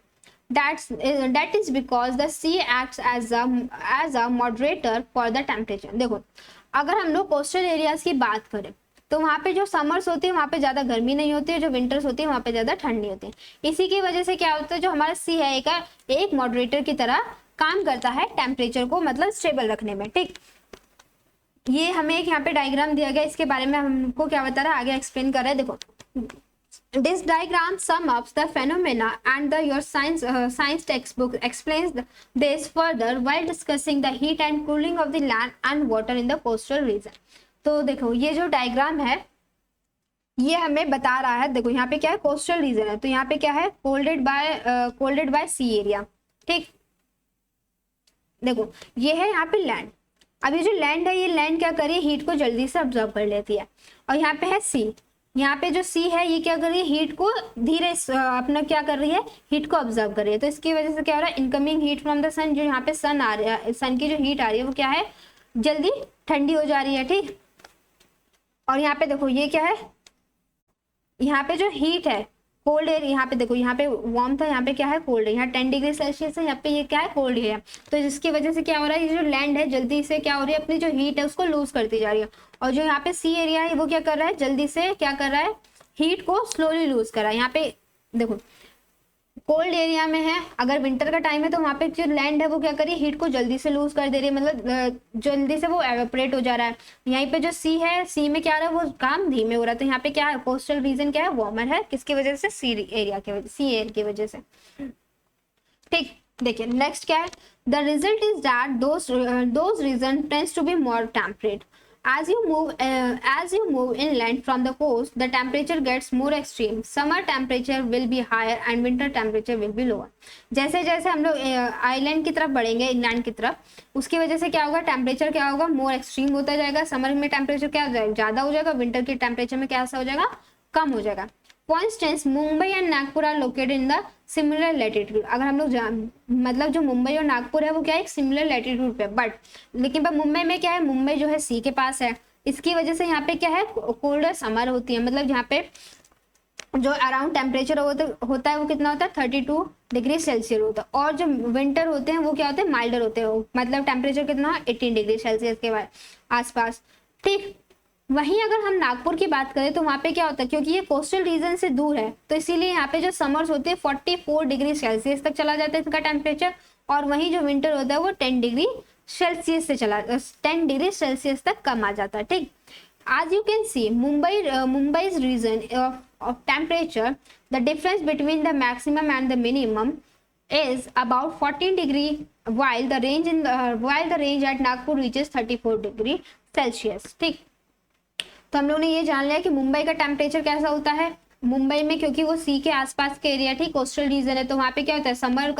That is because the sea acts as a moderator for the temperature. देखो अगर हम लोग coastal areas की बात करें तो वहाँ पे जो समर्स होती है वहाँ पे ज्यादा गर्मी नहीं होती है, जो विंटर्स होती है वहाँ पे ज्यादा ठंड नहीं होती है। इसी की वजह से क्या होता है, जो हमारा सी है एक मॉडरेटर की तरह काम करता है टेम्परेचर को मतलब स्टेबल रखने में, ठीक। ये हमें एक यहाँ पे डायग्राम दिया गया, इसके बारे में हमको क्या बता रहा है, आगे एक्सप्लेन कर रहा है। देखो this diagram sum up the phenomena and your science textbook explains this further while discussing the heat and cooling of the land and water in the coastal region। तो देखो ये जो डायग्राम है ये हमें बता रहा है, देखो यहाँ पे क्या है, कोस्टल रीजन है, तो यहाँ पे क्या है, कोल्डेड बाय सी एरिया, ठीक। देखो ये है यहाँ पे लैंड। अब ये जो लैंड है, ये लैंड क्या कर रही है, हीट को जल्दी से ऑब्जर्व कर लेती है। और यहाँ पे है सी, यहाँ पे जो सी है ये क्या कर रही है, हीट को धीरे अपना क्या कर रही है, हीट को ऑब्जर्व कर रही है। तो इसकी वजह से क्या हो रहा है, इनकमिंग हीट फ्रॉम द सन, जो यहाँ पे सन आ रहा है, सन की जो हीट आ रही है वो क्या है, जल्दी ठंडी हो जा रही है, ठीक। और यहाँ पे देखो ये क्या है, यहाँ पे जो हीट है कोल्ड एयर, यहाँ पे देखो यहाँ पे वार्म था, यहाँ पे क्या है, कोल्ड है। यहाँ 10 डिग्री सेल्सियस है, यहाँ पे ये क्या है, कोल्ड है। तो जिसकी वजह से क्या हो रहा है, ये जो लैंड है जल्दी से क्या हो रही है, अपनी जो हीट है उसको लूज करती जा रही है। और जो यहाँ पे सी एरिया है वो क्या कर रहा है, जल्दी से क्या कर रहा है, हीट को स्लोली लूज करा। यहाँ पे देखो कोल्ड एरिया में है, अगर विंटर का टाइम है तो वहाँ पे जो लैंड है वो क्या करिए हीट को जल्दी से लूज कर दे रही है, मतलब जल्दी से वो एवेपोरेट हो जा रहा है। यहीं पे जो सी है, सी में क्या रहा है, वो काम धीमे हो रहा है। तो यहाँ पे क्या है, कोस्टल रीजन क्या है, वार्मर है, किसकी वजह से, सी एरिया की वजह, सी एयर की वजह से। ठीक, देखिए नेक्स्ट क्या है, the result is that those region tends to be more temperate. As you move inland from the coast, the temperature gets more extreme. Summer temperature will be higher and winter temperature will be lower. जैसे जैसे हम लोग island की तरफ बढ़ेंगे, England की तरफ, उसकी वजह से क्या होगा, टेम्परेचर क्या होगा, मोर एक्सट्रीम होता जाएगा। समर में टेम्परेचर क्या हो जाएगा, ज्यादा हो जाएगा, विंटर के टेम्परेचर में क्या हो जाएगा, कम हो जाएगा। For instance Mumbai and Nagpur are located in the similar latitude. अगर हम लोग मतलब जो मुंबई और नागपुर है वो क्या है, एक सिमिलर लैटिट्यूड पे, बट लेकिन मुंबई में क्या है, मुंबई जो है सी के पास है, इसकी वजह से यहाँ पे क्या है, कोल्डर समर होती है। मतलब यहाँ पे जो अराउंड टेम्परेचर होता है वो कितना होता है, 32 डिग्री सेल्सियस होता है। और जो विंटर होते हैं वो क्या होते हैं, माइल्डर होते हैं, मतलब टेम्परेचर कितना, 18 डिग्री सेल्सियस के आसपास। ठीक, वहीं अगर हम नागपुर की बात करें तो वहाँ पे क्या होता है, क्योंकि ये कोस्टल रीजन से दूर है तो इसीलिए यहाँ पे जो समर्स होते हैं 44 डिग्री सेल्सियस तक चला जाता है इसका टेम्परेचर, और वहीं जो विंटर होता है वो 10 डिग्री सेल्सियस से 10 डिग्री सेल्सियस तक कम आ जाता है। ठीक, as you can see Mumbai's region of temperature, the difference between the maximum and the minimum is about 14 degree, while the range at Nagpur reaches 34 degree Celsius। ठीक, तो हम लोग ने ये जान लिया कि मुंबई का टेम्परेचर कैसा होता है। मुंबई में क्योंकि वो सी के आसपास के एरिया, ठीक, कोस्टल रीजन है, तो वहाँ पे क्या होता है, समर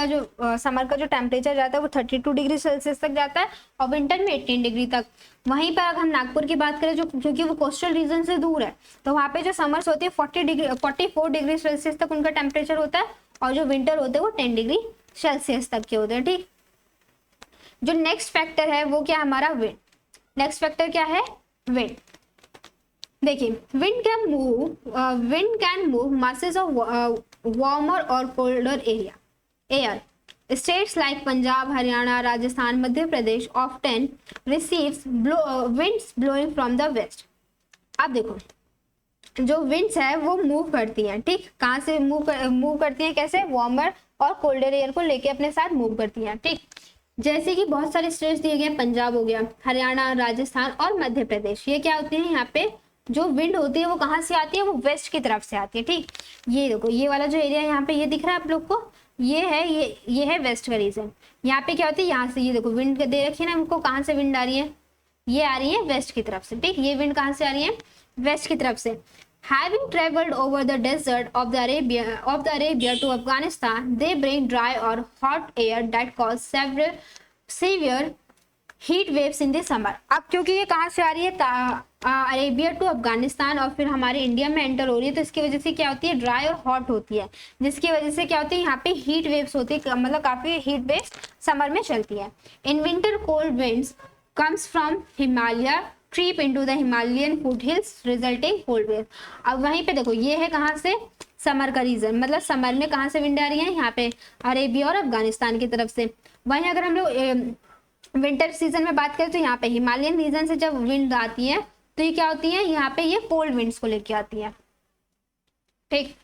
का जो टेम्परेचर जाता है वो 32 डिग्री सेल्सियस तक जाता है और विंटर में 18 डिग्री तक। वहीं पर अगर हम नागपुर की बात करें, जो क्योंकि वो कोस्टल रीजन से दूर है, तो वहाँ पे जो समर्स होती है 44 डिग्री सेल्सियस तक उनका टेम्परेचर होता है, और जो विंटर होते हैं वो 10 डिग्री सेल्सियस तक के होते हैं। ठीक, जो नेक्स्ट फैक्टर है वो क्या, हमारा विंड। नेक्स्ट फैक्टर क्या है, विंड। देखिए wind can move masses of warmer or colder air. States like Punjab, Haryana, Rajasthan, Madhya Pradesh often receives winds blowing from the west। अब देखो जो विंड्स है वो मूव करती हैं, ठीक, कहाँ से मूव करती हैं, कैसे, वार्मर और कोल्डर एयर को लेके अपने साथ मूव करती हैं। ठीक, जैसे कि बहुत सारे स्टेट्स दिए गए, पंजाब हो गया, हरियाणा, राजस्थान और मध्य प्रदेश, ये क्या होती है, यहाँ पे जो विंड होती है वो कहाँ से आती है, वो वेस्ट की तरफ से आती है। ठीक, ये देखो ये वाला जो एरिया यहाँ पे ये दिख रहा है आप लोग को, ये है वेस्ट का रीजन। यहाँ पे क्या होती है, यहाँ से ये देखो विंड दे रखी है ना हमको, कहाँ से विंड आ रही है, ये आ रही है वेस्ट की तरफ से। ठीक, ये विंड कहाँ से आ रही है, वेस्ट की तरफ से। Having traveled over the desert of the Arabia to Afghanistan, they bring dry or hot air that cause severe heat waves in the summer. अब क्योंकि ये कहाँ से आ रही है, अरेबिया टू अफगानिस्तान और फिर हमारे इंडिया में एंटर हो रही है, तो इसकी वजह से क्या होती है, ड्राई और हॉट होती है, जिसकी वजह से क्या होती है, यहाँ पे हीट वेव्स होती है, मतलब काफी हीट वेव्स समर में चलती है। In winter cold winds comes from Himalaya trip into the Himalayan foothills resulting cold wave. अब वहीं पे देखो ये है कहाँ से, समर का रीजन, मतलब समर में कहाँ से विंड आ रही है, यहाँ पे अरेबिया और अफगानिस्तान की तरफ से। वहीं अगर हम लोग विंटर सीजन में बात करें तो यहाँ पे हिमालयन रीजन से जब विंड आती है तो ये क्या होती है, यहाँ पे ये कोल्ड विंड्स को लेके आती है। ठीक,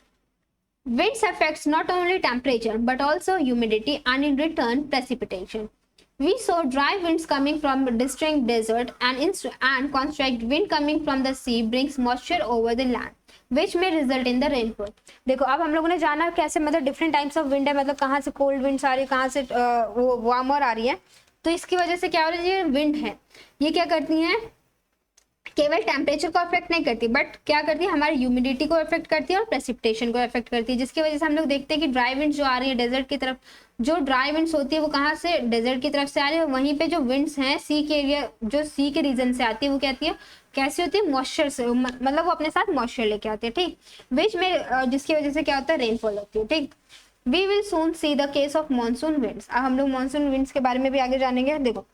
winds affects not only temperature but also humidity and in return precipitation. We saw dry winds coming from distant desert and construct wind coming from the sea brings moisture over the land which may result in the rainfall। देखो अब हम लोगों ने जाना कैसे, मतलब different types of wind है, मतलब कहाँ से कोल्ड विंड्स आ रही है, कहाँ से वो वार्मर आ रही है। तो इसकी वजह से क्या हो रहा है, ये विंड है ये क्या करती हैं, केवल टेम्परेचर को अफेक्ट नहीं करती बट क्या करती है, हमारी ह्यूमिडिटी को अफेक्ट करती है और प्रेसिपिटेशन को अफेक्ट करती है, जिसकी वजह से हम लोग देखते हैं कि ड्राई विंड्स जो आ रही है डेजर्ट की तरफ, जो ड्राई विंड्स होती है वो कहाँ से, डेजर्ट की तरफ से आ रही है। वहीं पे जो विंड्स हैं सी के एरिया, जो सी के रीजन से आती है वो कहती है कैसी होती है, मॉइस्चर से, मतलब वो अपने साथ मॉइस्चर लेके आती है। ठीक, बीच में जिसकी वजह से क्या होता है, रेनफॉल होती है। ठीक, we will soon see the case of monsoon winds. अब हम लोग मानसून विंड्स के बारे में भी आगे जानेंगे। देखो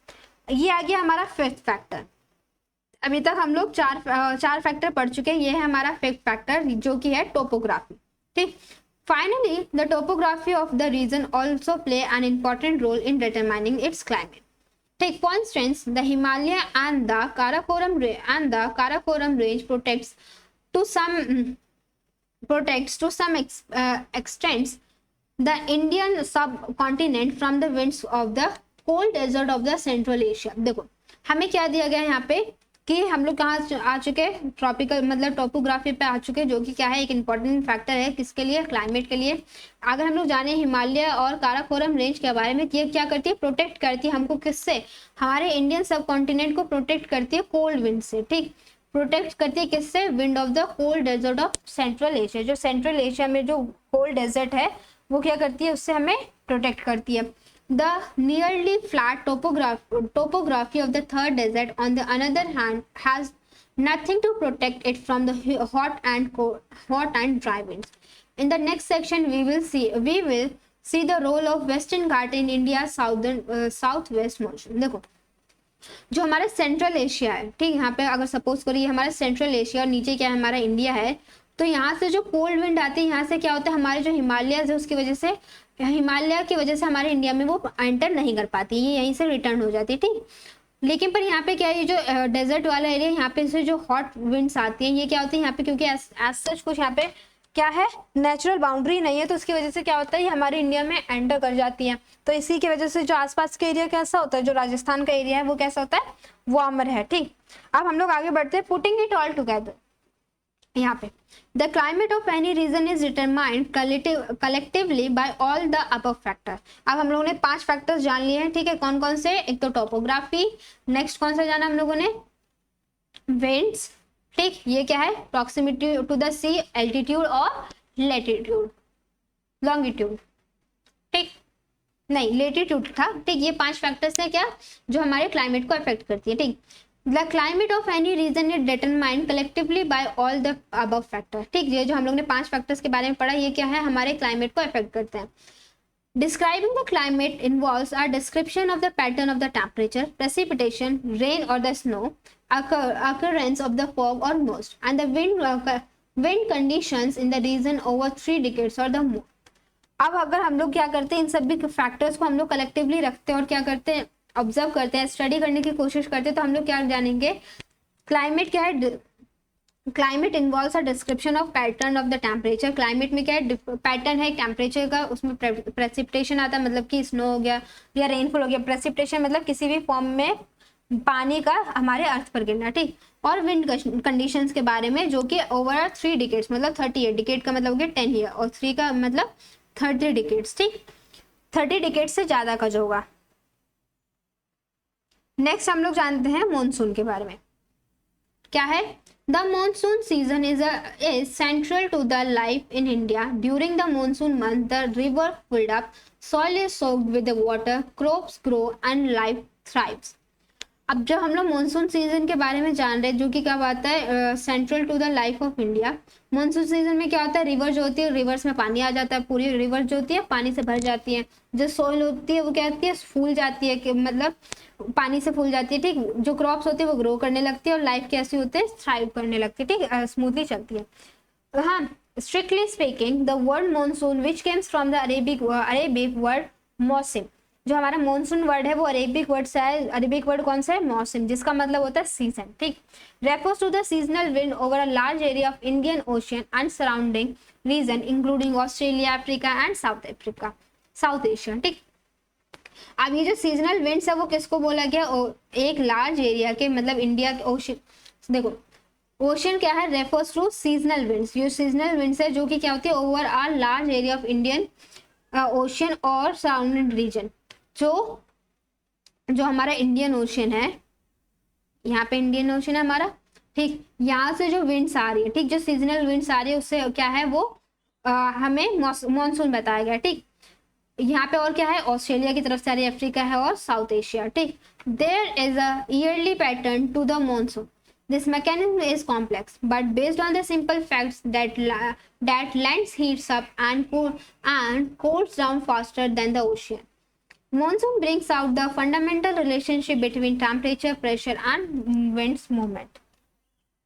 ये आ गया हमारा फिफ्थ फैक्टर। अभी तक हम लोग चार फैक्टर पढ़ चुके हैं, ये है हमारा फिफ्थ फैक्टर जो कि है टोपोग्राफी। ठीक, finally the topography of the region also play an important role in determining its climate. ठीक, for instance the Himalaya and the Karakoram range protects to some protects to some extent the Indian subcontinent from the winds of the cold desert of the Central Asia। देखो हमें क्या दिया गया है यहाँ पे कि हम लोग कहाँ आ चुके हैं, ट्रॉपिकल मतलब टोपोग्राफी पे आ चुके हैं, जो कि क्या है एक इंपॉर्टेंट फैक्टर है किसके लिए, क्लाइमेट के लिए। अगर हम लोग जाने हिमालय और काराकोरम रेंज के बारे में, ये क्या करती है, प्रोटेक्ट करती है हमको किससे, हमारे इंडियन सब कॉन्टिनेंट को प्रोटेक्ट करती है कोल्ड विंड से। ठीक, प्रोटेक्ट करती है किससे, wind of the cold desert of central Asia. जो सेंट्रल एशिया में जो कोल्ड डेजर्ट है वो क्या करती है, उससे हमें प्रोटेक्ट करती है। The nearly flat topography of the third desert, on the other hand, has nothing to protect it from the hot and dry winds. In the next section, we will see the role of Western Ghat in India's southwest monsoon। देखो जो हमारा central Asia है, ठीक, यहाँ पे अगर suppose करिए हमारा सेंट्रल एशिया और नीचे क्या है हमारा इंडिया है, तो यहाँ से जो कोल्ड विंड आती है, यहाँ से क्या होता है हमारे जो हिमालय है उसकी वजह से, हिमालय की वजह से हमारे इंडिया में वो एंटर नहीं कर पाती, ये यहीं से रिटर्न हो जाती है। ठीक, लेकिन पर यहाँ पे क्या है, ये जो डेजर्ट वाला एरिया, यहाँ पे से जो हॉट विंड्स आती हैं ये क्या होती है यहाँ पे, क्योंकि एज सच कुछ यहाँ पे क्या है नेचुरल बाउंड्री नहीं है, तो उसकी वजह से क्या होता है ये हमारे इंडिया में एंटर कर जाती है। तो इसी की वजह से जो आसपास के एरिया कैसा होता है, जो राजस्थान का एरिया है वो कैसा होता है, वार्मर है। ठीक, अब हम लोग आगे बढ़ते हैं, पुटिंग इट ऑल टुगेदर। यहाँ पे the climate of any region is determined collectively by all the above factor. अब हम लोगों ने 5 फैक्टर्स जान लिए हैं। ठीक है, कौन कौन से, एक तो टोपोग्राफी, नेक्स्ट कौन सा जाना हम लोगों ने, विंड्स। ठीक, ये क्या है, proximity to the sea, altitude और लेटीट्यूड, लॉन्गिट्यूड। ठीक, नहीं लेटीट्यूड था। ठीक, ये 5 फैक्टर्स है क्या जो हमारे क्लाइमेट को अफेक्ट करती है। ठीक, the climate of any region is determined collectively by all the above factor. ठीक, ये जो हम लोग ने 5 फैक्टर्स के बारे में पढ़ा, ये क्या है हमारे क्लाइमेट को अफेक्ट करते हैं। Describing the climate involves a description of the pattern of the temperature, precipitation, rain or the snow, occurrence of the fog or mist, and the wind conditions in the region over 3 decades or the more। अब अगर हम लोग क्या करते हैं, इन सभी factors को हम लोग कलेक्टिवली रखते हैं और क्या करते हैं, ऑब्जर्व करते हैं, स्टडी करने की कोशिश करते हैं, तो हम लोग क्या जानेंगे, क्लाइमेट क्या है, climate involves a description of pattern of the temperature. Climate में क्या है, पैटर्न है टेम्परेचर का, उसमें प्रेसिपिटेशन आता है, मतलब कि स्नो हो गया या रेनफॉल हो गया। प्रेसिपिटेशन मतलब किसी भी फॉर्म में पानी का हमारे अर्थ पर गिरना। ठीक, और विंड कंडीशंस के बारे में, जो कि ओवर 3 डिकेड्स मतलब 30 ईयर, डिकेड का मतलब हो गया 10 ईयर और 3 का मतलब 30 डिकेड्स। ठीक, 30 डिकेड से ज्यादा का जो होगा। नेक्स्ट हम लोग जानते हैं मॉनसून के बारे में, क्या है, the monsoon season is central to the life in India। During the monsoon month, the river filled up, soil is soaked with the water, crops grow and life thrives। अब जब हम लोग मानसून सीजन के बारे में जान रहे हैं, जो कि क्या बात है, central to the life of India. Monsoon season में क्या होता है, रिवर जो होती है, रिवर्स में पानी आ जाता है, पूरी रिवर जो होती है पानी से भर जाती है। जो सोइल होती है वो क्या होती है, फूल जाती है, कि मतलब पानी से फूल जाती है। ठीक, जो क्रॉप्स होती है वो ग्रो करने लगती है और लाइफ कैसी होती है, थ्राइव करने लगती है। ठीक, स्मूथली चलती है। हाँ, strictly speaking the word monsoon which Kemps from the Arabic word मौसम। जो हमारा मॉनसून वर्ड है वो अरेबिक वर्ड से है। अरेबिक वर्ड कौन सा है, मौसम, जिसका मतलब होता है सीजन। ठीक, refers to the seasonal wind over a large area of Indian ocean and surrounding region including Australia, Africa and south Asia. ठीक, अब ये जो सीजनल विंड्स है वो किसको बोला गया, एक लार्ज एरिया के, मतलब इंडिया के ओशियन। देखो ओशियन क्या है, रेफर्स टू सीजनल विंड्स। ये सीजनल विंड्स है जो कि क्या होती है, over a large area of Indian ocean और सराउंडिंग रीजन। जो हमारा इंडियन ओशियन है, यहाँ पे इंडियन ओशियन है हमारा। ठीक, यहाँ से जो विंड्स आ रही है, ठीक, जो सीजनल विंड्स आ रही है उससे क्या है वो हमें मॉनसून बताया गया। ठीक, यहाँ पे और क्या है, ऑस्ट्रेलिया की तरफ से आ रही है, अफ्रीका है और साउथ एशिया। ठीक, there is a yearly pattern to the monsoon. This mechanism is complex, but based on the simple facts that land heats up and cools down faster than the ocean. Monsoon brings out the fundamental relationship between temperature, pressure and winds movement.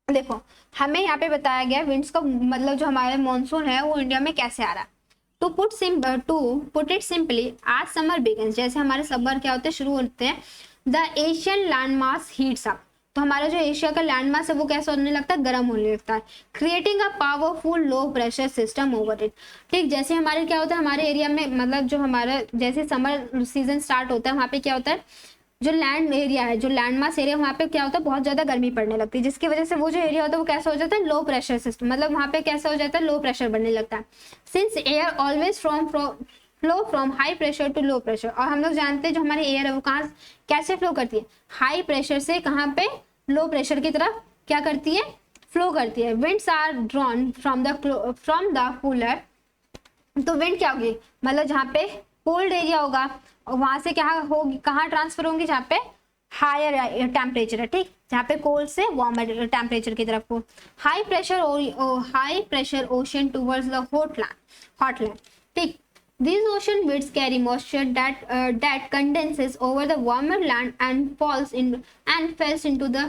देखो हमें यहाँ पे बताया गया winds का मतलब, जो हमारे मॉनसून है वो इंडिया में कैसे आ रहा है। To put it simply, as summer begins, जैसे हमारे समर क्या होते हैं, शुरू होते हैं, the Asian landmass heats up। तो हमारा जो एशिया का लैंड मास है वो कैसा होने लगता है, गर्म होने लगता है, creating a powerful low pressure system over it. ठीक, जैसे हमारे क्या होता है हमारे एरिया में, मतलब जो हमारा जैसे समर सीजन स्टार्ट होता है वहाँ पे क्या होता है, जो लैंड एरिया है, जो लैंड मास एरिया, वहाँ पे क्या होता है बहुत ज्यादा गर्मी पड़ने लगती है, जिसकी वजह से वो जो एरिया होता है वो कैसा हो जाता है, लो प्रेशर सिस्टम, मतलब वहाँ पे कैसा हो जाता है, लो प्रेशर बनने लगता है। Since air always flow from high pressure to low pressure, और हम लोग जानते हैं जो हमारी एयर है वो कहाँ कैसे फ्लो करती है, हाई प्रेशर से कहाँ पे, लो प्रेशर की तरफ क्या करती है, फ्लो करती है। Winds are drawn from the cooler, तो विंड क्या होगी, मतलब जहाँ पे कोल्ड एरिया होगा और वहां से क्या होगी, कहाँ ट्रांसफर होंगी, जहाँ पे हायर टेम्परेचर है, ठीक, जहाँ पे कोल्ड से वार्मर टेम्परेचर की तरफ को। High pressure ocean towards the hot land, ठीक, these ocean winds carry moisture that condenses over the warmer land and falls into the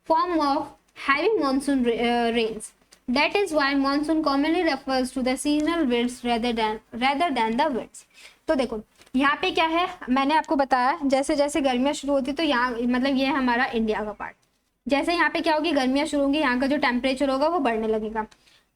form of heavy monsoon rains. That is why monsoon commonly refers to the seasonal winds rather than the winds. तो देखो यहाँ पे क्या है, मैंने आपको बताया जैसे जैसे गर्मियाँ शुरू होती तो यहाँ मतलब ये है हमारा इंडिया का पार्ट, जैसे यहाँ पे क्या होगी, गर्मियाँ शुरू होंगी, यहाँ का जो टेम्परेचर होगा वो बढ़ने लगेगा,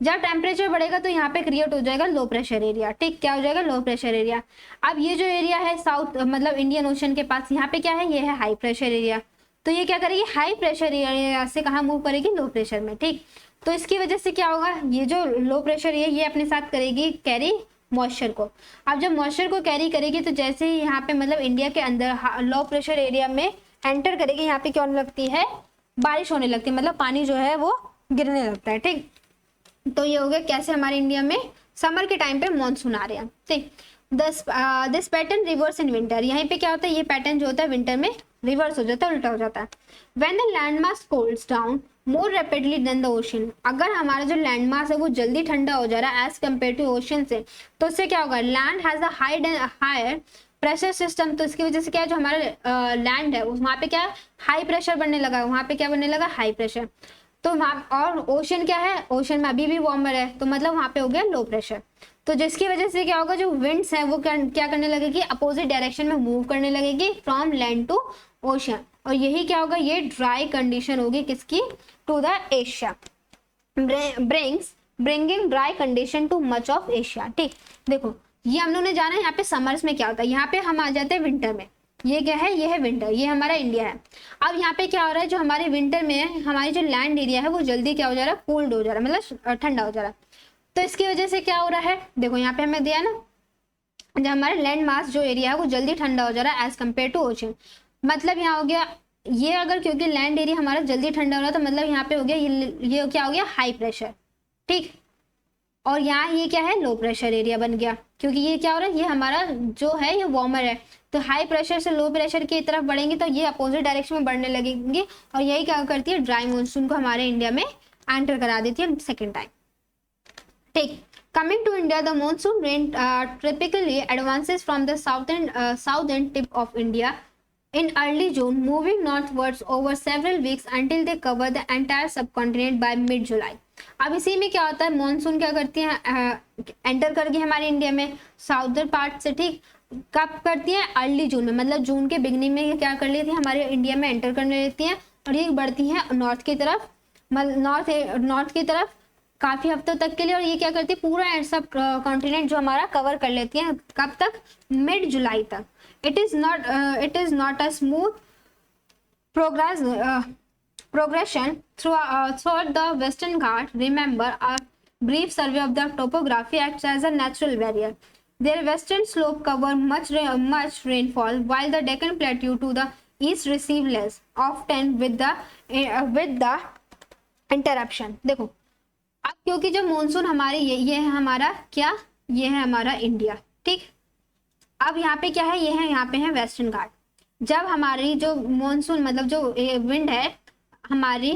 जब टेम्परेचर बढ़ेगा तो यहाँ पे क्रिएट हो जाएगा लो प्रेशर एरिया, ठीक, क्या हो जाएगा, लो प्रेशर एरिया। अब ये जो एरिया है साउथ मतलब इंडियन ओशन के पास, यहाँ पे क्या है, ये है हाई प्रेशर एरिया, तो ये क्या करेगी, हाई प्रेशर एरिया से कहाँ मूव करेगी, लो प्रेशर में, ठीक। तो इसकी वजह से क्या होगा, ये जो लो प्रेशर है ये अपने साथ करेगी कैरी मॉइस्चर को। अब जब मॉइस्चर को कैरी करेगी तो जैसे ही यहाँ पे मतलब इंडिया के अंदर लो प्रेशर एरिया में एंटर करेगी, यहाँ पे क्या होने लगती है, बारिश होने लगती है, मतलब पानी जो है वो गिरने लगता है, ठीक। तो ये हो गया कैसे हमारे इंडिया में समर के टाइम पे मॉनसून आ रहे हैं, ठीक। This pattern reverse in winter, यहीं पे क्या होता है, ये पैटर्न जो होता है विंटर में रिवर्स हो जाता है, उल्टा हो जाता है। When the land mass cools down more rapidly than the ocean, अगर हमारा जो लैंड मास है वो जल्दी ठंडा हो जा रहा है एज कम्पेयर टू ओशन से, तो उससे क्या होगा, land has a higher pressure system, तो इसकी वजह से क्या है, जो हमारा लैंड है वहाँ पे क्या हाई प्रेशर बनने लगा, वहाँ पे क्या बनने लगा, हाई प्रेशर। तो वहाँ और ओशन क्या है, ओशन में अभी भी वार्मर है, तो मतलब वहाँ पे हो गया लो प्रेशर, तो जिसकी वजह से क्या होगा, जो विंड्स है वो क्या करने लगेगी, अपोजिट डायरेक्शन में मूव करने लगेगी फ्रॉम लैंड टू ओशन, और यही क्या होगा, ये ड्राई कंडीशन होगी किसकी, to the Asia, bringing dry condition to much of Asia, ठीक। देखो ये हम लोग ने जाना यहाँ पे समर्स में क्या होता है, यहाँ पे हम आ जाते हैं विंटर में, ये क्या है, ये है विंटर, ये हमारा इंडिया है। अब यहाँ पे क्या हो रहा है, जो हमारे विंटर में है हमारी जो लैंड एरिया है वो जल्दी क्या हो जा रहा है, कोल्ड हो जा रहा है, मतलब ठंडा हो जा रहा है। तो इसकी वजह से क्या हो रहा है, देखो यहाँ पे हमें दिया ना, जो हमारा लैंड मास जो एरिया है वो जल्दी ठंडा हो जा रहा है एज कम्पेयर टू ओशन, मतलब यहाँ हो गया ये, अगर क्योंकि लैंड एरिया हमारा जल्दी ठंडा हो रहा है तो मतलब यहाँ पे हो गया ये क्या हो गया, हाई प्रेशर, ठीक। और यहाँ ये क्या है, लो प्रेशर एरिया बन गया, क्योंकि ये क्या हो रहा है, ये हमारा जो है ये वार्मर है, तो हाई प्रेशर से लो प्रेशर की तरफ बढ़ेंगे तो ये अपोजिट डायरेक्शन में बढ़ने लगेंगे, और यही क्या करती है, ड्राई मानसून को हमारे इंडिया में एंटर करा देती है सेकेंड टाइम, ठीक। Coming to India, the monsoon rain typically advances from the southern tip of India in early June, moving northwards over several weeks until they cover the entire subcontinent by mid-July. अब इसी में क्या होता है, monsoon क्या करती है, enter कर गई हमारे इंडिया में साउदर्न पार्ट से, ठीक। कब करती है, अर्ली जून में, मतलब जून के बिगनिंग में क्या कर लेती है, हमारे इंडिया में एंटर करने लेती हैं, और ये बढ़ती है नॉर्थ की तरफ, नॉर्थ की तरफ काफी हफ्तों तक के लिए, और ये क्या करती है, पूरा सब कॉन्टिनेंट जो हमारा कवर कर लेती है, कब तक, मिड जुलाई तक। It is not a smooth progression throughout the Western Ghats. Remember, a brief survey of the topography acts as a natural barrier. Their western slope cover much rainfall, while the Deccan Plateau to the east receive less, often with the interruption. देखो अब क्योंकि जो monsoon हमारे ये है हमारा क्या, ये है हमारा इंडिया, ठीक। अब यहाँ पे क्या है, ये है यहाँ पे है वेस्टर्न घाट। जब हमारी जो मानसून मतलब जो विंड है हमारी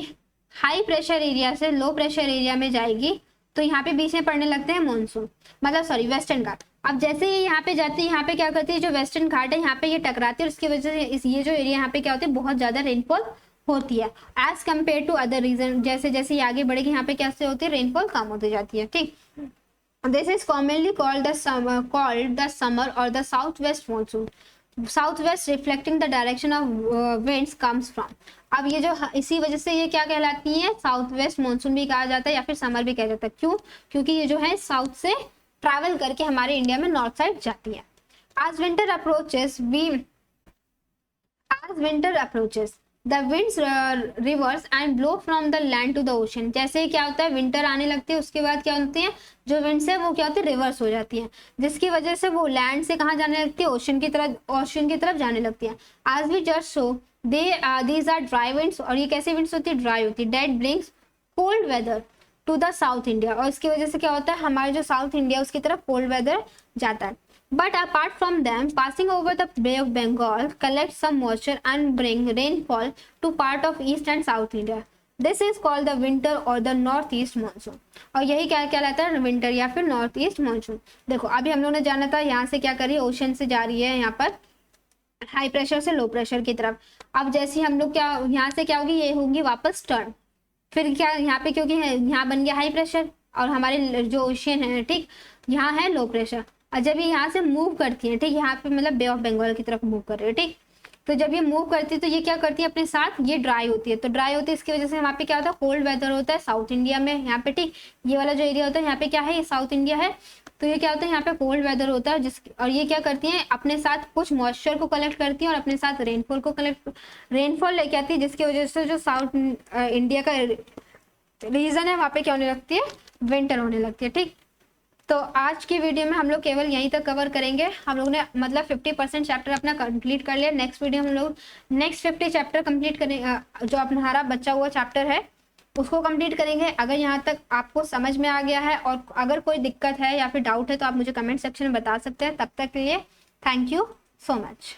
हाई प्रेशर एरिया से लो प्रेशर एरिया में जाएगी, तो यहाँ पे बीच में पड़ने लगते हैं मानसून, मतलब सॉरी वेस्टर्न घाट। अब जैसे ये यहाँ पे जाती है, यहाँ पे क्या करती है, जो वेस्टर्न घाट है यहाँ पे ये टकराती है, और उसकी वजह से ये जो एरिया यहाँ पे क्या होती है, बहुत ज्यादा रेनफॉल होती है as compare to other region. जैसे जैसे ये आगे बढ़ेगी यहाँ पे कैसे होती है, रेनफॉल कम होती जाती है, ठीक। This is commonly called the summer और the south west monsoon, south west reflecting the direction of winds comes from. अब ये जो इसी वजह से ये क्या कहलाती है, साउथ वेस्ट मानसून भी कहा जाता है या फिर समर भी कहा जाता है। क्यों? क्योंकि ये जो है साउथ से ट्रैवल करके हमारे इंडिया में नॉर्थ साइड जाती है। As winter approaches, as winter approaches, the winds reverse and blow from the land to the ocean। जैसे क्या होता है, विंटर आने लगती है, उसके बाद क्या होती है, जो विंड्स है वो क्या होती है, रिवर्स हो जाती है, जिसकी वजह से वो लैंड से कहाँ जाने लगती है, ओशन की तरफ जाने लगती है। As we just saw, these are dry winds। और ये कैसी विंड्स होती है, ड्राई होती है। That brings cold weather to the South India। और इसकी वजह से क्या होता है, हमारे जो साउथ इंडिया उसकी तरफ कोल्ड वेदर जाता है। But apart from them, passing over the Bay of Bengal collects some moisture and bring rainfall to part of East and South India। This is called the winter or the northeast monsoon। और यही क्या कहलाता है, winter या फिर north east monsoon. देखो अभी हम लोग ने जाना था यहाँ से क्या कर रही है, ओशन से जा रही है यहाँ पर हाई प्रेशर से लो प्रेशर की तरफ। अब जैसे हम लोग क्या यहाँ से क्या होगी, ये होंगी वापस टर्न। फिर क्या यहाँ पे, क्योंकि यहाँ बन गया हाई प्रेशर और हमारे जो ओशन है ठीक यहाँ है लो प्रेशर। और जब ये यहाँ से मूव करती है ठीक, यहाँ पे मतलब बे ऑफ बंगाल की तरफ मूव कर रही है ठीक, तो जब ये मूव करती है तो ये क्या करती है, अपने साथ ये ड्राई होती है। तो ड्राई होती है, इसकी वजह से वहाँ पे क्या होता है, कोल्ड वेदर होता है साउथ इंडिया में यहाँ पे ठीक। ये वाला जो एरिया होता है यहाँ पे क्या है, ये साउथ इंडिया है। तो ये क्या होता है, यहाँ पे कोल्ड वेदर होता है और ये क्या करती है, अपने साथ कुछ मॉइस्चर को कलेक्ट करती है और अपने साथ रेनफॉल लेके आती है, जिसकी वजह से जो साउथ इंडिया का रीजन है वहाँ पे क्या होने लगती है, विंटर होने लगती है ठीक। तो आज की वीडियो में हम लोग केवल यहीं तक कवर करेंगे। हम लोग ने मतलब 50% चैप्टर अपना कंप्लीट कर लिया। नेक्स्ट वीडियो हम लोग नेक्स्ट 50 चैप्टर कंप्लीट करेंगे, जो हमारा बचा हुआ चैप्टर है उसको कंप्लीट करेंगे। अगर यहाँ तक आपको समझ में आ गया है और अगर कोई दिक्कत है या फिर डाउट है तो आप मुझे कमेंट सेक्शन में बता सकते हैं। तब तक के लिए थैंक यू सो मच।